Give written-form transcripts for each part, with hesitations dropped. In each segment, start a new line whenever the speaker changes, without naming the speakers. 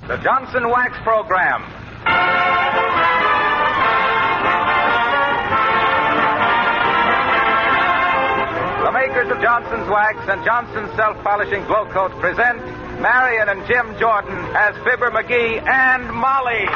the Johnson Wax Program. The makers of Johnson's Wax and Johnson's Self-Polishing Glow Coat present Marian and Jim Jordan as Fibber McGee and Molly.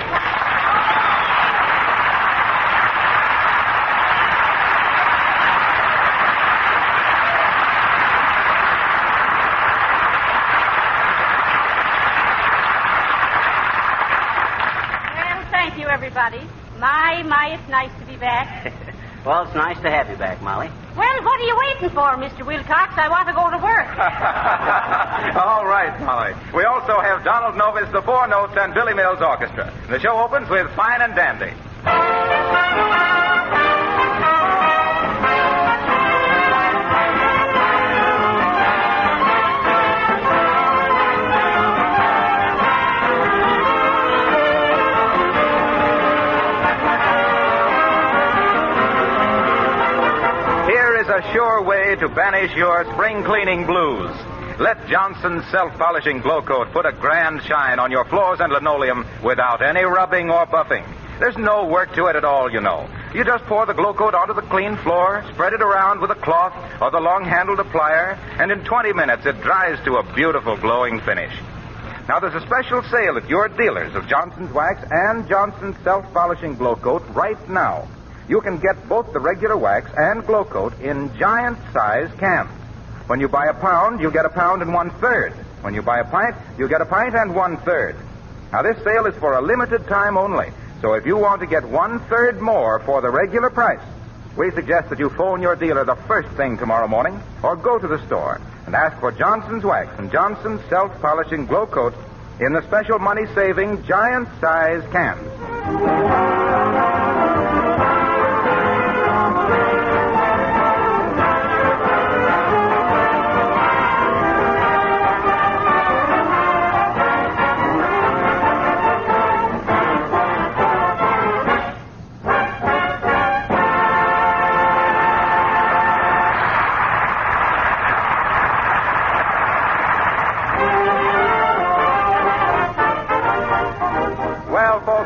Thank you, everybody. My, it's nice to be back.
Well, it's nice to have you back, Molly.
Well, what are you waiting for, Mr. Wilcox? I want to go to work.
All right, Molly. We also have Donald Novis, the Four Notes, and Billy Mills Orchestra. The show opens with Fine and Dandy. A sure way to banish your spring cleaning blues. Let Johnson's Self-Polishing Glow Coat put a grand shine on your floors and linoleum without any rubbing or buffing. There's no work to it at all, you know. You just pour the Glow Coat onto the clean floor, spread it around with a cloth or the long-handled applier, and in 20 minutes it dries to a beautiful glowing finish. Now, there's a special sale at your dealers of Johnson's Wax and Johnson's Self-Polishing Glow Coat right now. You can get both the regular wax and Glow Coat in giant-size cans. When you buy a pound, you get a pound and 1/3. When you buy a pint, you get a pint and 1/3. Now, this sale is for a limited time only, so if you want to get 1/3 more for the regular price, we suggest that you phone your dealer the first thing tomorrow morning or go to the store and ask for Johnson's Wax and Johnson's Self-Polishing Glow Coat in the special money-saving giant-size cans.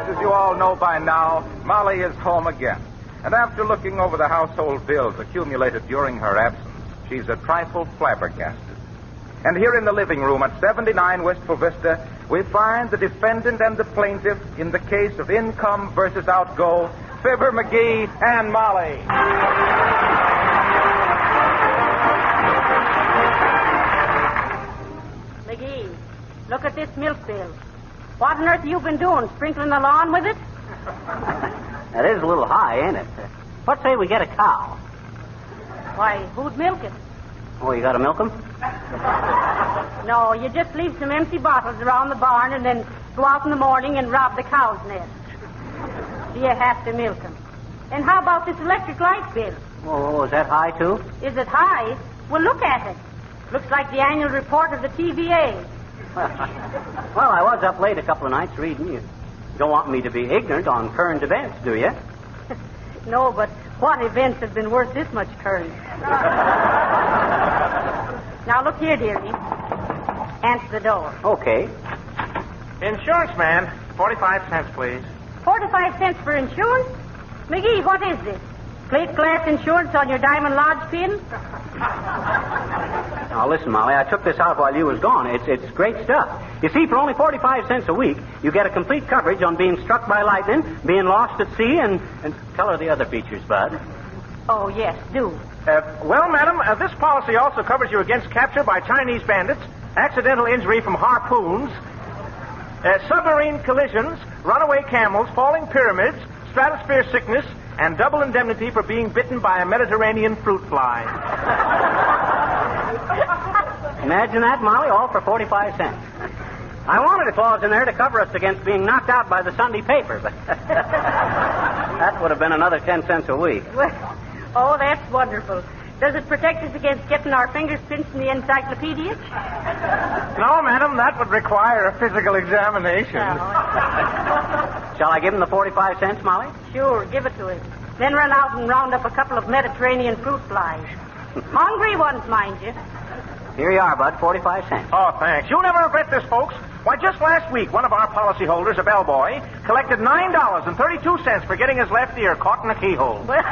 As you all know by now, Molly is home again. And after looking over the household bills accumulated during her absence, she's a trifle flabbergasted. And here in the living room at 79 Wistful Vista, we find the defendant and the plaintiff in the case of income versus outgo, Fibber McGee and Molly.
McGee, look at this milk bill. What on earth have you been doing? Sprinkling the lawn with it?
That is a little high, ain't it? What say we get a cow?
Why, who'd milk it?
Oh, you got to milk them?
No, you just leave some empty bottles around the barn and then go out in the morning and rob the cow's nest. Do you have to milk them? And how about this electric light bill?
Oh, is that high, too?
Is it high? Well, look at it. Looks like the annual report of the TVA.
Well, I was up late a couple of nights reading. You don't want me to be ignorant on current events, do you?
No, but what events have been worth this much current? Now, look here, dearie. Answer the door.
Okay.
Insurance man, 45 cents, please.
45 cents for insurance? McGee, what is this? Plate glass insurance on your Diamond Lodge pin?
Now, listen, Molly, I took this out while you was gone. It's great stuff. You see, for only 45 cents a week, you get a complete coverage on being struck by lightning, being lost at sea, and tell her the other features, Bud.
Oh, yes, do.
Well, madam, this policy also covers you against capture by Chinese bandits, accidental injury from harpoons, submarine collisions, runaway camels, falling pyramids, stratosphere sickness, and double indemnity for being bitten by a Mediterranean fruit fly.
Imagine that, Molly, all for 45 cents. I wanted a clause in there to cover us against being knocked out by the Sunday paper, but that would have been another 10 cents a week.
Well, oh, that's wonderful. Does it protect us against getting our fingers pinched in the encyclopedia?
No, madam, that would require a physical examination.
Shall I give him the 45 cents, Molly?
Sure, give it to him. Then run out and round up a couple of Mediterranean fruit flies. Hungry ones, mind you.
Here you are, Bud, 45 cents.
Oh, thanks. You'll never regret this, folks. Why, just last week, one of our policyholders, a bellboy, collected $9.32 for getting his left ear caught in a keyhole.
Well,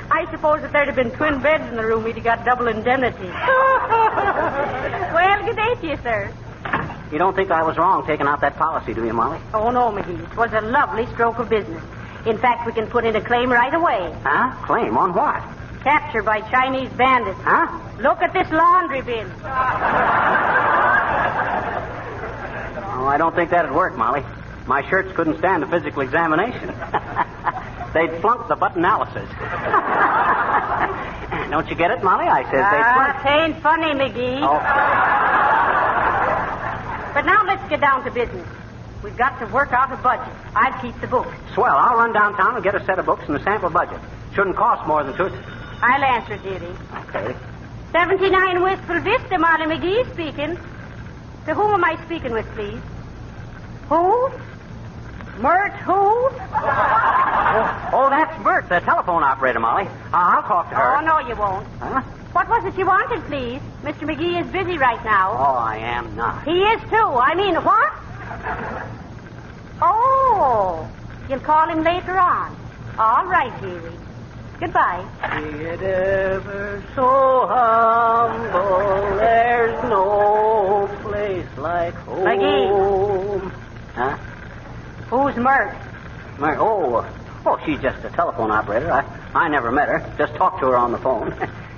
I suppose if there'd have been twin beds in the room, he'd have got double indemnity. Well, good day to you, sir.
You don't think I was wrong taking out that policy, do you, Molly?
Oh, no, McGee. It was a lovely stroke of business. In fact, we can put in a claim right away.
Huh? Claim on what?
Capture by Chinese bandits.
Huh?
Look at this laundry bin.
Oh, I don't think that'd work, Molly. My shirts couldn't stand a physical examination. They'd flunk the butt analysis. Don't you get it, Molly? I said they'd flunk.
It ain't funny, McGee.
Oh.
But now let's get down to business. We've got to work out a budget. I'll keep the books.
Swell. I'll run downtown and get a set of books and a sample budget. Shouldn't cost more than two.
I'll answer, dearie.
Okay.
79 Wistful Vista, Molly McGee speaking. To whom am I speaking with, please? Who? Mert who?
Oh, that's Bert, the telephone operator, Molly. I'll talk to her.
Oh, no, you won't.
Huh?
What was it you wanted, please? Mr. McGee is busy right now.
Oh, I am not.
He is, too. I mean, what? Oh, you'll call him later on. All right, dearie. Goodbye.
Be it ever so humble, there's no place like home.
McGee.
Huh?
Who's Mert?
Oh, she's just a telephone operator. I never met her. Just talked to her on the phone.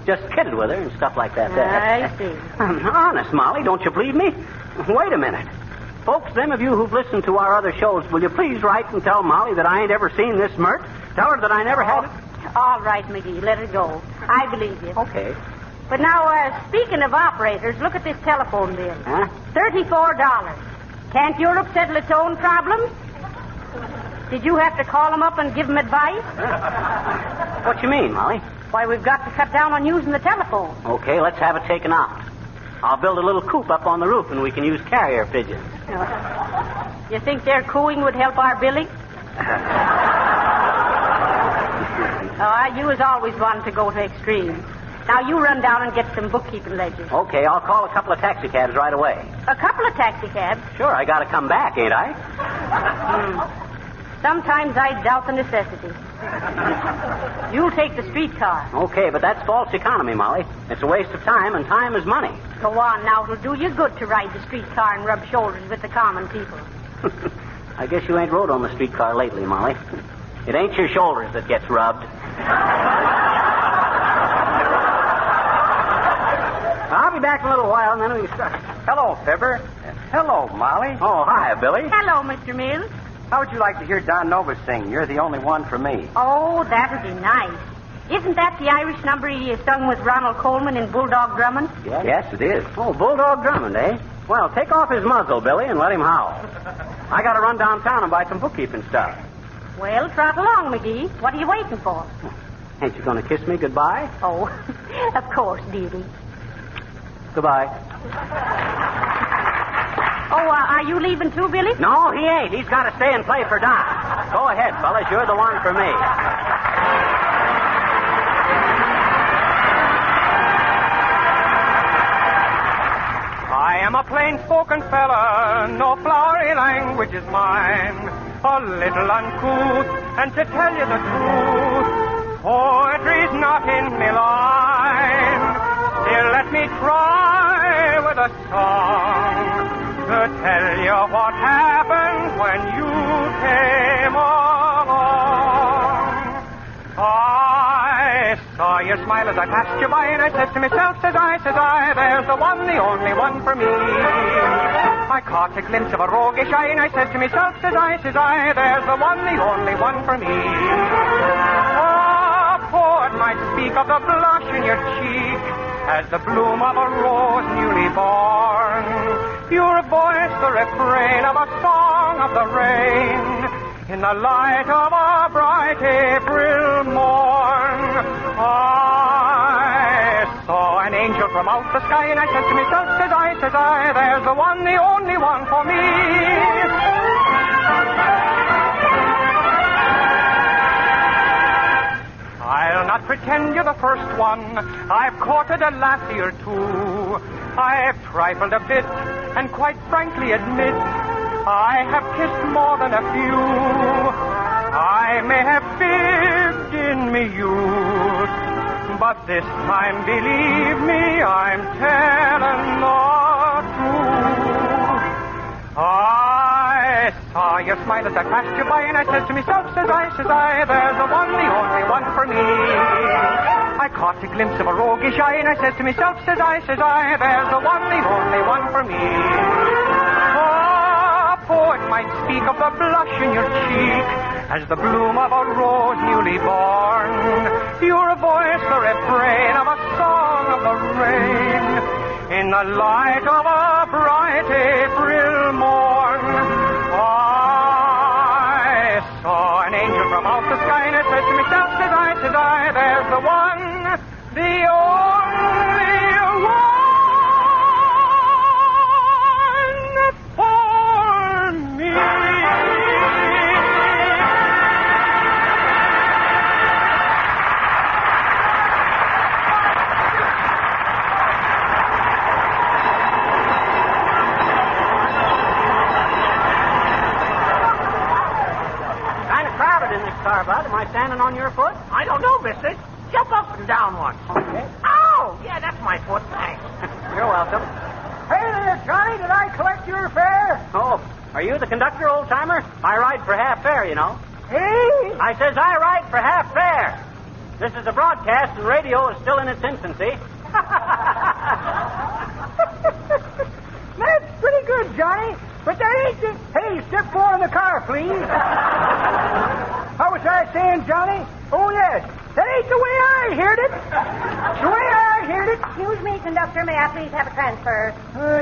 Just kidded with her and stuff like that there.
I see.
Honest, Molly, don't you believe me? Wait a minute. Folks, them of you who've listened to our other shows, will you please write and tell Molly that I ain't ever seen this Mert? Tell her that I never had it.
All right, McGee, let it go. I believe you.
Okay.
But now, speaking of operators, look at this telephone bill.
Huh?
$34. Can't Europe settle its own problems? Did you have to call them up and give them advice?
What you mean, Molly?
Why, we've got to cut down on using the telephone.
Okay, let's have it taken out. I'll build a little coop up on the roof and we can use carrier pigeons.
You think their cooing would help our billing? You was always wanting to go to extremes. Now, you run down and get some bookkeeping ledgers.
Okay, I'll call a couple of taxicabs right away.
A couple of taxicabs?
Sure, I gotta come back, ain't I?
Sometimes I doubt the necessity. You'll take the streetcar.
Okay, but that's false economy, Molly. It's a waste of time, and time is money.
Go on, now. It'll do you good to ride the streetcar and rub shoulders with the common people.
I guess you ain't rode on the streetcar lately, Molly. It ain't your shoulders that gets rubbed. I'll be back in a little while, and then we can start.
Hello, Fibber. Hello, Molly.
Oh, hi, Billy.
Hello, Mr. Mills.
How would you like to hear Don Nova sing? You're the only one for me.
Oh, that would be nice. Isn't that the Irish number he sung with Ronald Coleman in Bulldog Drummond?
Yes, it is.
Oh, Bulldog Drummond, eh? Well, take off his muzzle, Billy, and let him howl. I gotta run downtown and buy some bookkeeping stuff.
Well, trot along, McGee. What are you waiting for?
Ain't you gonna kiss me goodbye?
Oh, of course, dearie.
Goodbye.
Oh, are you leaving too, Billy?
No, he ain't. He's got to stay and play for Don. Go ahead, fellas. You're the one for me.
I am a plain-spoken fella, no flowery language is mine. A little uncouth, and to tell you the truth, poetry's not in me line. Still, let me try with a song to tell you what happened when you came along. I saw you smile as I passed you by, and I said to myself, says I, there's the one, the only one for me. I caught a glimpse of a roguish eye, and I said to myself, says I, there's the one, the only one for me. A poet might speak of the blush in your cheek as the bloom of a rose newly born. Your voice, the refrain of a song of the rain, in the light of a bright April morn. I saw an angel from out the sky, and I said to myself, says I, there's the one, the only one for me. I'll not pretend you're the first one. I've courted a lassie or two. I've trifled a bit and quite frankly admit I have kissed more than a few. I may have fibbed in me youth, but this time, believe me, I'm telling the truth. I saw your smile as I passed you by, and I said to myself, says I, there's the one, the only one for me. I caught a glimpse of a roguish eye, and I said to myself, says I, there's the one, the only one for me. A poet might speak of the blush in your cheek as the bloom of a rose newly born. Your voice, the refrain of a song of the rain, in the light of a bright April morn. I saw an angel from out the sky, and I said to myself, says I, there's the one, the only one for me.
Car, Bud. Am I standing on your foot?
I don't know, mister. Jump up and down once.
Okay.
Oh, yeah, that's my foot. Thanks.
You're welcome.
Hey there, Johnny. Did I collect your fare?
Oh, are you the conductor, old-timer? I ride for half fare, you know.
Hey?
I says I ride for half fare. This is a broadcast, and radio is still in its infancy.
That's pretty good, Johnny. But that ain't the... Hey, step 4 in the car, please. How was I saying, Johnny? Oh, yes. That ain't the way I heard it. The way I heard it.
Excuse me, conductor. May I please have a transfer?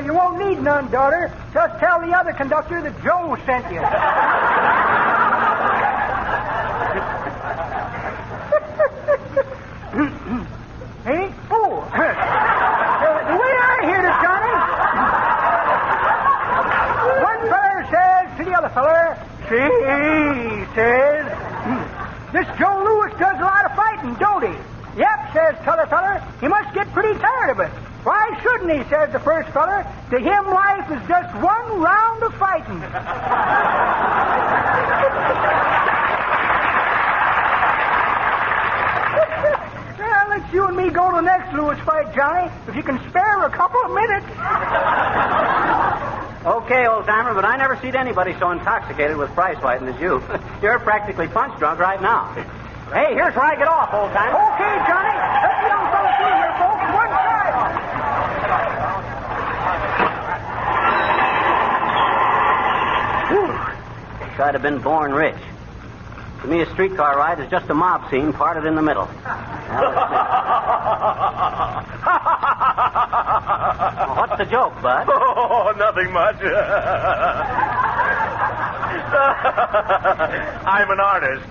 You won't need none, daughter. Just tell the other conductor that Joe sent you. Hey? Oh. The way I heard it, Johnny. One feller says to the other feller, he says, this Joe Louis does a lot of fighting, don't he? Yep, says t'other feller. He must get pretty tired of it. Why shouldn't he, says the first feller. To him, life is just one round of fighting. Well, let's you and me go to the next Louis fight, Johnny, if you can spare a couple of minutes.
Okay, old-timer, but I never seen anybody so intoxicated with prize fighting as you. You're practically punch drunk right now. Hey, here's where I get off, old-timer.
Okay, Johnny. Let the young fellow through here, folks. One side.
Whew. Wish I'd have been born rich. To me, a streetcar ride is just a mob scene parted in the middle. What's the joke, Bud?
Oh, nothing much. I'm an artist.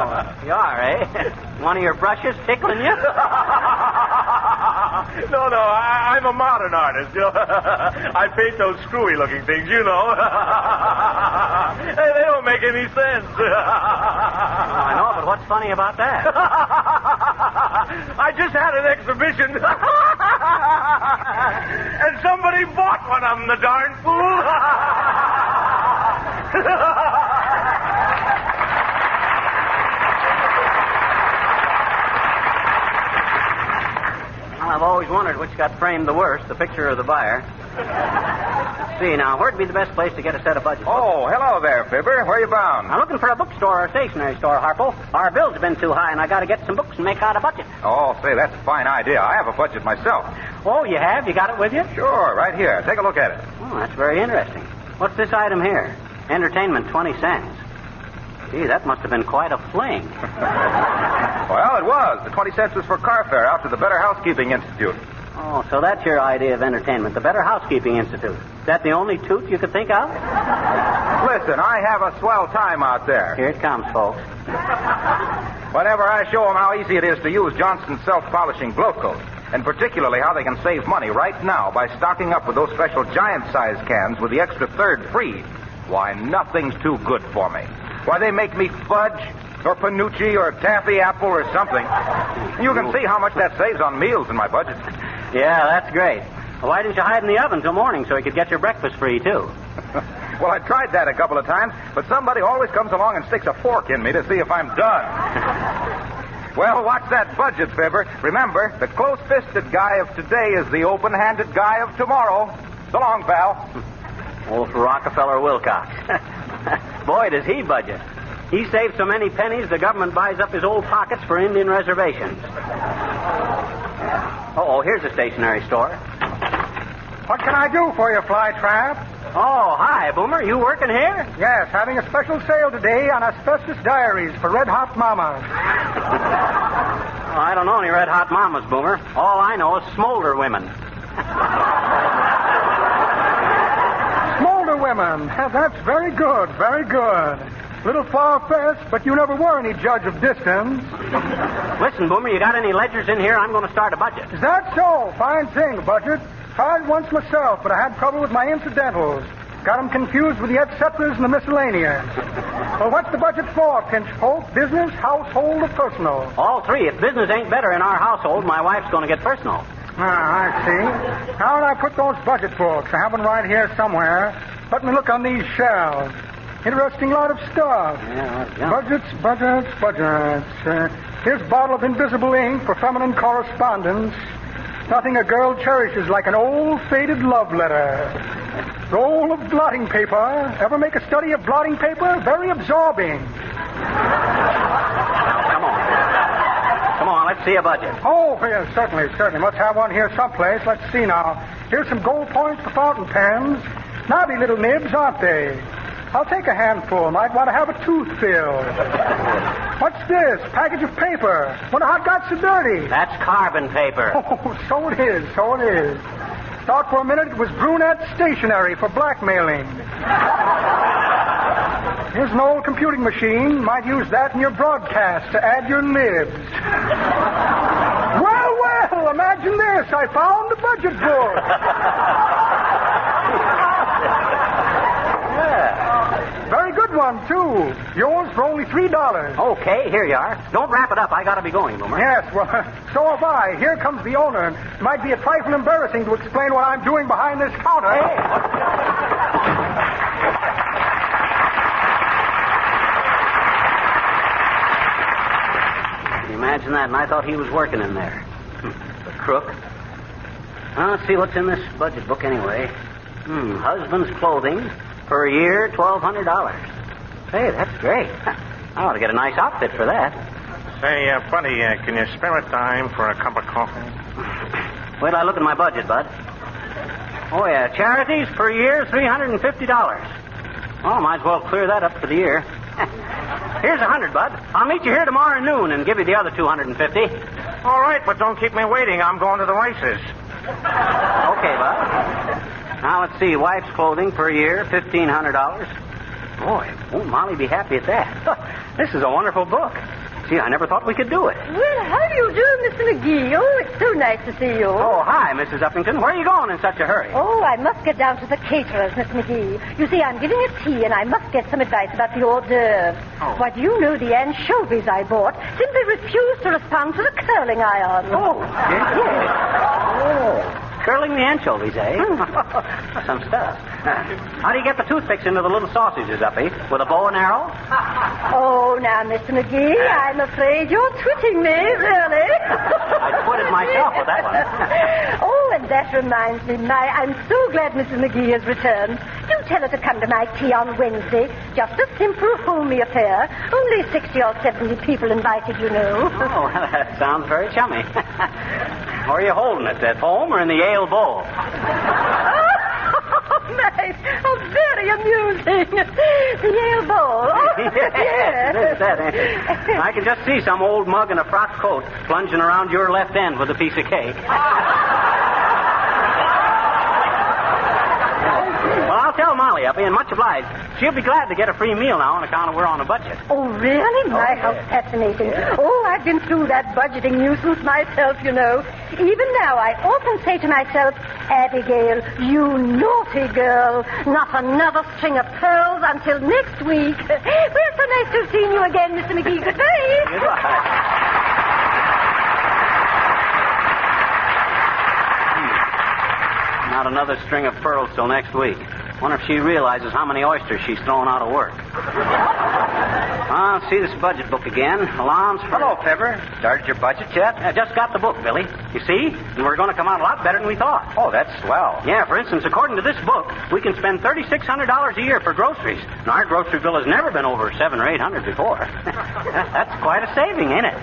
Oh, you are, eh? One of your brushes tickling you?
No, I'm a modern artist. I paint those screwy-looking things, you know. Hey, they don't make any sense.
I know, but what's funny about that?
I just had an exhibition. And somebody bought one of them, the darn fool.
Well, I've always wondered which got framed the worst, the picture or the buyer. Let's see, now, where'd be the best place to get a set of budget books?
Oh, hello there, Fibber. Where you bound?
I'm looking for a bookstore or stationery store, Harpo. Our bills have been too high, and I got to get some books and make out a budget.
Oh, say, that's a fine idea. I have a budget myself.
Oh, you have? You got it with you?
Sure, right here. Take a look at it.
Oh, that's very interesting. What's this item here? Entertainment, 20 cents. Gee, that must have been quite a fling.
Well, it was. The 20 cents was for car fare out to the Better Housekeeping Institute.
Oh, so that's your idea of entertainment, the Better Housekeeping Institute. Is that the only toot you could think of?
Listen, I have a swell time out there.
Here it comes, folks.
Whenever I show them how easy it is to use Johnson's self-polishing glow coat, and particularly how they can save money right now by stocking up with those special giant-sized cans with the extra third free, why, nothing's too good for me. Why, they make me fudge or panucci or taffy apple or something. You can see how much that saves on meals in my budget.
Yeah, that's great. Why didn't you hide in the oven till morning so he could get your breakfast free, too?
Well, I tried that a couple of times, but somebody always comes along and sticks a fork in me to see if I'm done. Well, watch that budget, Fibber. Remember, the close-fisted guy of today is the open-handed guy of tomorrow. So long, pal.
Old Rockefeller Wilcox. Boy, does he budget. He saves so many pennies, the government buys up his old pockets for Indian reservations. Oh, here's a stationery store.
What can I do for you, Flytrap?
Oh, hi, Boomer. You working here?
Yes, having a special sale today on asbestos diaries for Red Hot Mamas.
Oh, I don't know any Red Hot Mamas, Boomer. All I know is smolder women.
Smolder women. That's very good, very good. Little far-fetched, but you never were any judge of distance.
Listen, Boomer, you got any ledgers in here? I'm going to start a budget.
Is that so? Fine thing, budget. Tried once myself, but I had trouble with my incidentals. Got them confused with the et ceteras and the miscellaneous. Well, what's the budget for, Pinchfolk? Business, household, or personal?
All three. If business ain't better in our household, my wife's going to get personal.
I see. How did I put those budget books? I have them right here somewhere. Let me look on these shelves. Interesting lot of stuff.
Yeah.
Budgets. Here's a bottle of invisible ink for feminine correspondence. Nothing a girl cherishes like an old, faded love letter. Roll of blotting paper. Ever make a study of blotting paper? Very absorbing.
Come on, let's see a budget.
Oh, yes, certainly. Let's have one here someplace. Let's see now. Here's some gold points for fountain pens. Knobby little nibs, aren't they? I'll take a handful. Might want to have a tooth filled. What's this? Package of paper. Wonder how it got so dirty.
That's carbon paper.
Oh, so it is. Thought for a minute it was brunette stationery for blackmailing. Here's an old computing machine. Might use that in your broadcast to add your libs. Well, imagine this. I found the budget book. Very good one, too. Yours for only $3.
Okay, here you are. Don't wrap it up. I got to be going, Boomer.
Yes, well, so have I. Here comes the owner. It might be a trifle embarrassing to explain what I'm doing behind this counter.
Hey. Can you imagine that? And I thought he was working in there. The crook. Well, let's see what's in this budget book anyway. Husband's clothing. Per year, $1,200. Hey, that's great. I ought to get a nice outfit for that.
Say, buddy, can you spare a dime for a cup of coffee?
Wait till I look at my budget, Bud. Oh, yeah, charities per year, $350. Oh, might as well clear that up for the year. Here's $100, Bud. I'll meet you here tomorrow noon and give you the other $250.
All right, but don't keep me waiting. I'm going to the races.
Okay, Bud. Now, let's see. Wife's clothing per year, $1,500. Boy, won't Molly be happy at that? This is a wonderful book. Gee, I never thought we could do it.
Well, how do you do, Mr. McGee? Oh, it's so nice to see you.
Oh, hi, Mrs. Uppington. Where are you going in such a hurry?
Oh, I must get down to the caterer's, Mr. McGee. You see, I'm giving a tea, and I must get some advice about the hors d'oeuvres.
Oh.
Why, do you know the anchovies I bought simply refused to respond to the curling iron?
Oh,
yes.
Oh. Curling the anchovies, eh? Some stuff. How do you get the toothpicks into the little sausages, Uppy? With a bow and arrow?
Oh, now, Mr. McGee, I'm afraid you're twitting me, really.
I twitted myself with that one.
Oh, and that reminds me, I'm so glad Mrs. McGee has returned. Do tell her to come to my tea on Wednesday. Just a simple, homey affair. Only 60 or 70 people invited, you know.
Oh, that sounds very chummy. Where are you holding it? At home or in the Yale Bowl?
Oh, nice. Oh, very amusing. The Yale Bowl. Oh,
yes. I can just see some old mug in a frock coat plunging around your left end with a piece of cake. Well, I'll tell Molly, Uppy, and much obliged. She'll be glad to get a free meal now on account of we're on a budget.
Oh, really? My, how fascinating. Oh, I've been through that budgeting nuisance myself, you know. Even now, I often say to myself, Abigail, you naughty girl. Not another string of pearls until next week. Well, so nice to have seen you again, Mr. McGee. Goodbye.
Goodbye. Not another string of pearls till next week. Wonder if she realizes how many oysters she's thrown out of work. I'll see this budget book again. Alarms for...
Hello, Fibber. Started your budget yet?
I just got the book, Billy. You see? And we're going to come out a lot better than we thought.
Oh, that's swell.
Yeah, for instance, according to this book, we can spend $3,600 a year for groceries. Now, our grocery bill has never been over $700 or $800 before. That's quite a saving, ain't it?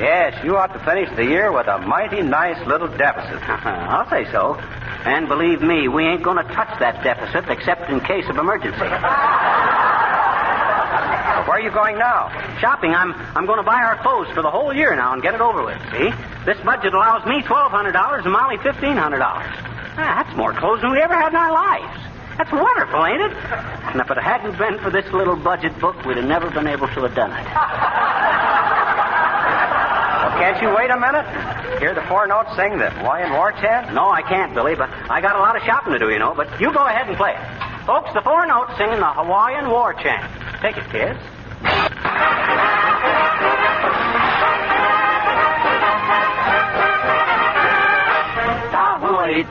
Yes, you ought to finish the year with a mighty nice little deficit.
I'll say so. And believe me, we ain't going to touch that deficit except in case of emergency.
Where are you going now?
Shopping. I'm going to buy our clothes for the whole year now and get it over with, see? This budget allows me $1,200 and Molly $1,500. That's more clothes than we ever had in our lives. That's wonderful, ain't it? And if it hadn't been for this little budget book, we'd have never been able to have done it.
Well, can't you wait a minute? Hear the four notes sing the Hawaiian War chant?
No, I can't, Billy, but I got a lot of shopping to do, you know. But you go ahead and play it. Folks, the four notes singing the Hawaiian War chant. Take it, kids.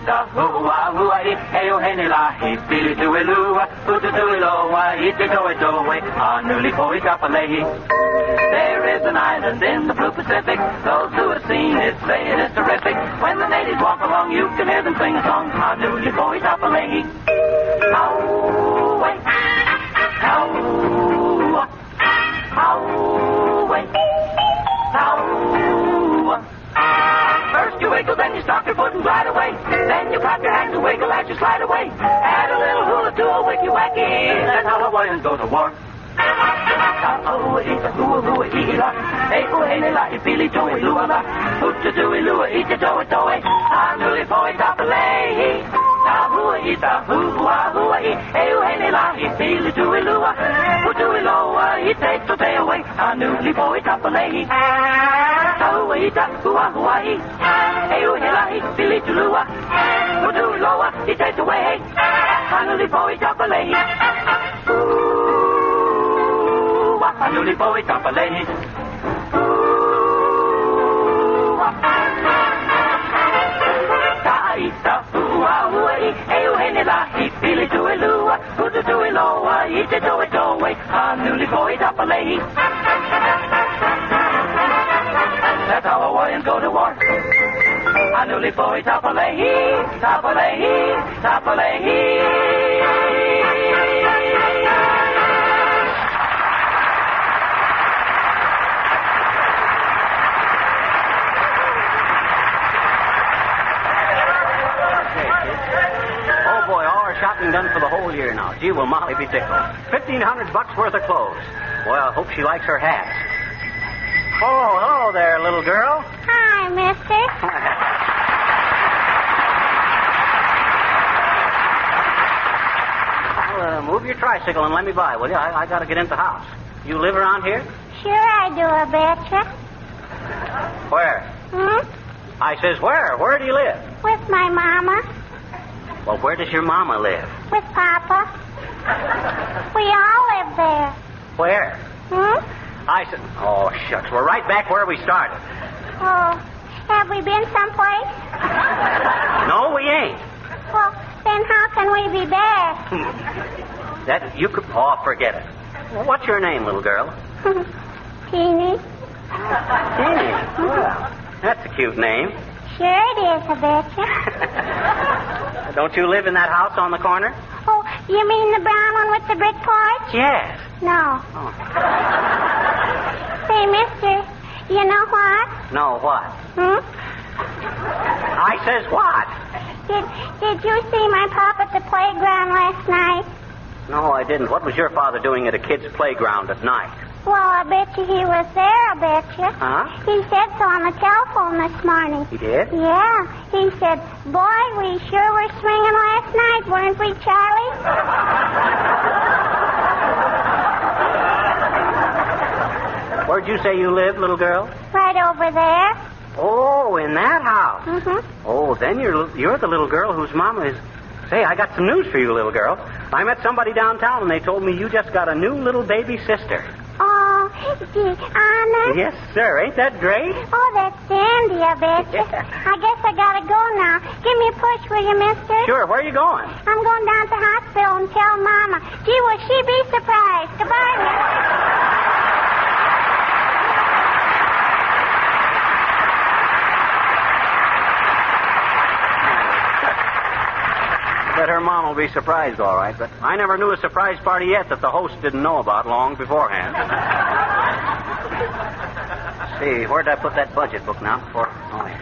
Tahuai, heo hene lahi, pili tuelua, putu tueloa, ite toe toe, anuli poi kapalehi. There is an island in the blue Pacific. Those who have seen it say it is terrific. When the natives walk along, you can hear them sing a song. Anuli poi kapalehi. How-way, how-way, how-way, how-way. First you wiggle, then you stop your foot and glide away. Then you clap your hands and wiggle as you slide away. Add a little hula to a wicky wacky. That's how Hawaiians go to war. Ita hua hua ila, e uhene la ipili toe lua la, uta tui lua ita toe toe, anuli poi tapalehi. Ita hua hua e uhene la ipili toe lua, uta loa ita to te away, anuli poi tapalehi. Ita hua hua e uhene la ipili toe lua, uta loa ita to away, anuli poi tapalehi. Anuli poi tapalehi. Taita hua hua e uhene la ipili tue lua, utu tue loa ite toe toe, anuli poi tapalehi. That's how Hawaiians go to war. Anuli poi tapalehi, tapalehi, tapalehi.
Shopping done for the whole year now. Gee, will Molly be tickled. $1,500 worth of clothes. Boy, I hope she likes her hats. Oh, hello there, little girl.
Hi, mister.
Well, move your tricycle and let me by, will you? I got to get into the house. You live around here?
Sure I do, I betcha.
Where? I says where? Where do you live?
With my mama.
Well, where does your mama live?
With Papa. We all live there.
Where? I said, oh, shucks. We're right back where we started.
Oh, have we been someplace?
No, we ain't.
Well, then how can we be back?
That you could... Oh, forget it. Well, what's your name, little girl?
Teeny.
Teeny? Well, that's a cute name.
Sure it is, I betcha.
Don't you live in that house on the corner?
Oh, you mean the brown one with the brick porch?
Yes.
No.
Oh.
Say, mister, you know what?
No, what? I says what?
Did you see my pop at the playground last night?
No, I didn't. What was your father doing at a kid's playground at night?
Well, I bet you he was there, I bet you.
Huh?
He said so on the telephone this morning.
He did?
Yeah. He said, boy, we sure were swinging last night, weren't we, Charlie?
Where'd you say you live, little girl?
Right over there.
Oh, in that house.
Mm-hmm.
Oh, then you're the little girl whose mama is... Say, I got some news for you, little girl. I met somebody downtown, and they told me you just got a new little baby sister.
Oh,
Gee, Honest?
Yes, sir. Ain't that great?
Oh, that's dandy, I bet you. I guess I gotta go now. Give me a push, will you, mister?
Sure. Where are you going?
I'm going down to the hospital and tell Mama. Gee, will she be surprised? Goodbye, mister.
Bet her mom will be surprised, all right, but I never knew a surprise party yet that the host didn't know about long beforehand. See, where'd I put that budget book now? Oh, yeah.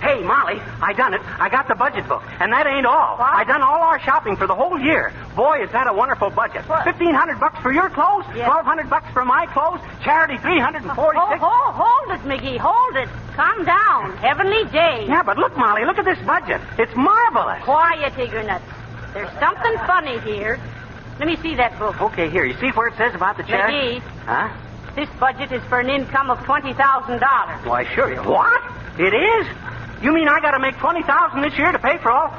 Hey, Molly, I done it. I got the budget book. And that ain't all.
What?
I done all our shopping for the whole year. Boy, is that a wonderful budget.
What?
$1,500 for your clothes,
Yeah.
$1,200 for my clothes, charity $346.
Hold it, McGee. Hold it. Calm down. Heavenly day.
Yeah, but look, Molly, look at this budget. It's marvelous.
Quiet, Ignornuts. There's something funny here. Let me see that book.
Okay, here. You see where it says about the charity?
McGee,
Huh?
this budget is for an income of $20,000.
Why, sure. What? It is? You mean I got to make $20,000 this year to pay for all?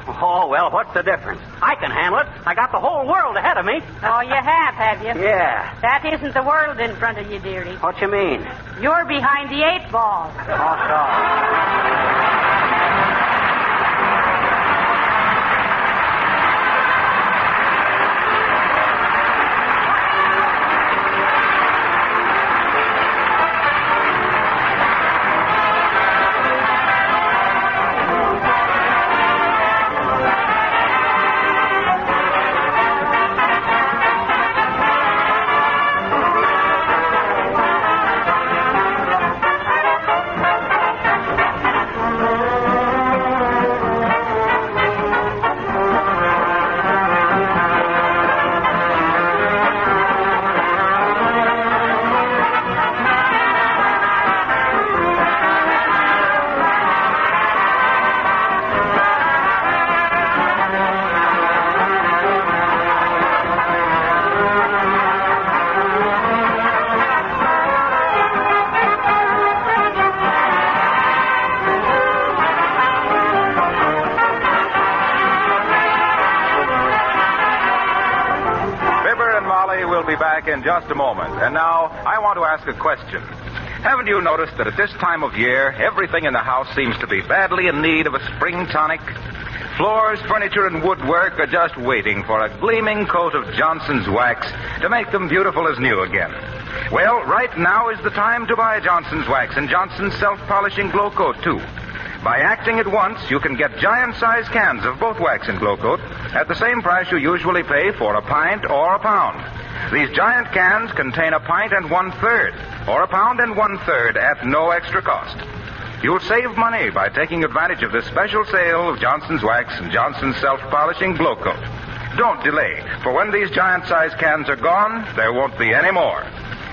Oh, well, what's the difference? I can handle it. I got the whole world ahead of me.
Oh, you have you?
Yeah.
That isn't the world in front of you, dearie.
What you mean?
You're behind the 8 ball.
Oh, sorry.
In just a moment. And now, I want to ask a question. Haven't you noticed that at this time of year, everything in the house seems to be badly in need of a spring tonic? Floors, furniture, and woodwork are just waiting for a gleaming coat of Johnson's wax to make them beautiful as new again. Well, right now is the time to buy Johnson's wax and Johnson's self-polishing glow coat, too. By acting at once, you can get giant-sized cans of both wax and glow coat at the same price you usually pay for a pint or a pound. These giant cans contain a pint and 1/3, or a pound and 1/3 at no extra cost. You'll save money by taking advantage of this special sale of Johnson's Wax and Johnson's Self-Polishing Glow Coat. Don't delay, for when these giant-sized cans are gone, there won't be any more.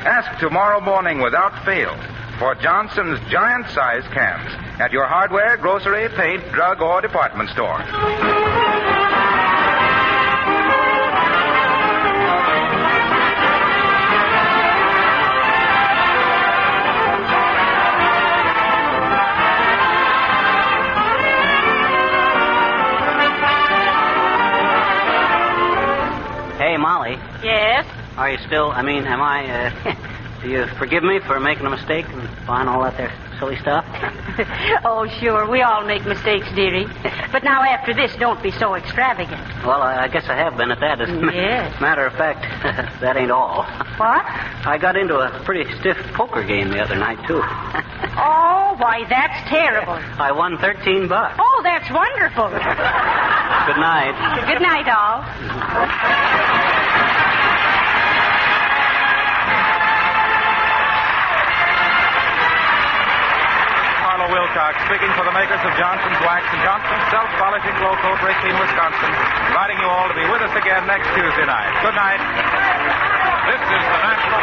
Ask tomorrow morning without fail for Johnson's giant-sized cans at your hardware, grocery, paint, drug, or department store.
Hey, Molly.
Yes?
Are you still, am I, do you forgive me for making a mistake and buying all that there silly stuff?
Oh, sure. We all make mistakes, dearie. But now after this, don't be so extravagant.
Well, I guess I have been at that.
Yes.
Matter of fact, that ain't all.
What?
I got into a pretty stiff poker game the other night, too.
Oh, why, that's terrible.
I won $13.
Oh, that's wonderful.
Good night.
Good night, all.
Wilcox, speaking for the makers of Johnson's Wax and Johnson's Self-Polishing Glow Coat, Racine, Wisconsin, inviting you all to be with us again next Tuesday night. Good night. This is the National